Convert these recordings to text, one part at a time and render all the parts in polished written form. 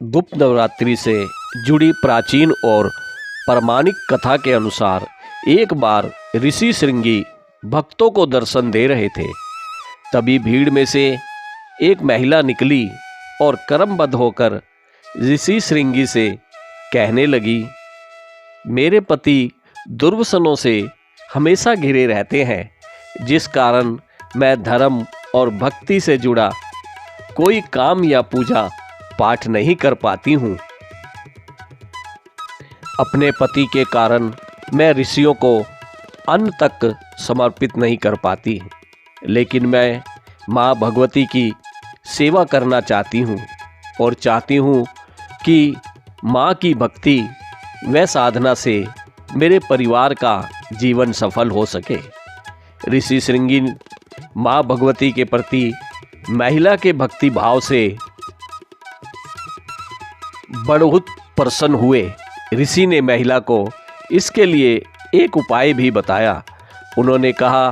गुप्त नवरात्रि से जुड़ी प्राचीन और प्रमाणिक कथा के अनुसार एक बार ऋषि श्रृंगी भक्तों को दर्शन दे रहे थे। तभी भीड़ में से एक महिला निकली और क्रमबद्ध होकर ऋषि श्रृंगी से कहने लगी, मेरे पति दुर्व्यसनों से हमेशा घिरे रहते हैं, जिस कारण मैं धर्म और भक्ति से जुड़ा कोई काम या पूजा पाठ नहीं कर पाती हूँ। अपने पति के कारण मैं ऋषियों को अन्न तक समर्पित नहीं कर पाती, लेकिन मैं माँ भगवती की सेवा करना चाहती हूँ और चाहती हूँ कि माँ की भक्ति व साधना से मेरे परिवार का जीवन सफल हो सके। ऋषि श्रृंगी माँ भगवती के प्रति महिला के भक्ति भाव से बहुत प्रसन्न हुए। ऋषि ने महिला को इसके लिए एक उपाय भी बताया। उन्होंने कहा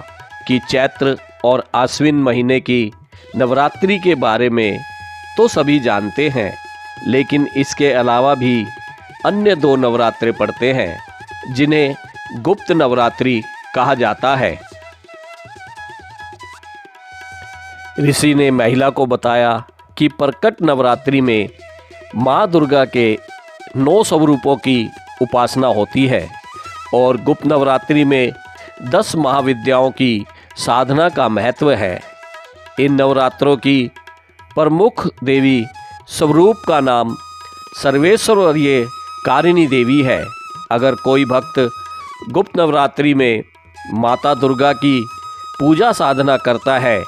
कि चैत्र और आश्विन महीने की नवरात्रि के बारे में तो सभी जानते हैं, लेकिन इसके अलावा भी अन्य 2 नवरात्रे पड़ते हैं जिन्हें गुप्त नवरात्रि कहा जाता है। ऋषि ने महिला को बताया कि प्रकट नवरात्रि में माँ दुर्गा के 9 स्वरूपों की उपासना होती है और गुप्त नवरात्रि में 10 महाविद्याओं की साधना का महत्व है। इन नवरात्रों की प्रमुख देवी स्वरूप का नाम सर्वेश्वरीय कारिणी देवी है। अगर कोई भक्त गुप्त नवरात्रि में माता दुर्गा की पूजा साधना करता है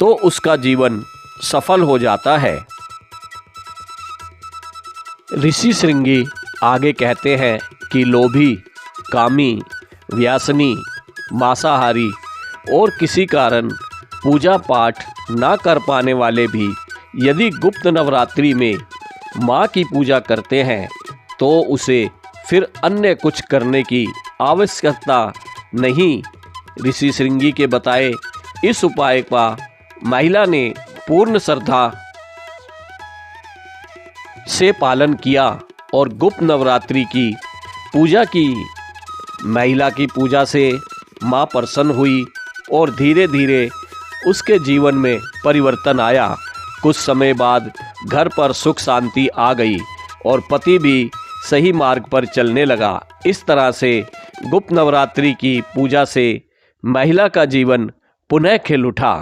तो उसका जीवन सफल हो जाता है। ऋषि श्रृंगी आगे कहते हैं कि लोभी, कामी, व्यासनी, मांसाहारी और किसी कारण पूजा पाठ ना कर पाने वाले भी यदि गुप्त नवरात्रि में माँ की पूजा करते हैं तो उसे फिर अन्य कुछ करने की आवश्यकता नहीं। ऋषि श्रृंगी के बताए इस उपाय का महिला ने पूर्ण श्रद्धा से पालन किया और गुप्त नवरात्रि की पूजा की। महिला की पूजा से माँ प्रसन्न हुई और धीरे धीरे उसके जीवन में परिवर्तन आया। कुछ समय बाद घर पर सुख शांति आ गई और पति भी सही मार्ग पर चलने लगा। इस तरह से गुप्त नवरात्रि की पूजा से महिला का जीवन पुनः खिल उठा।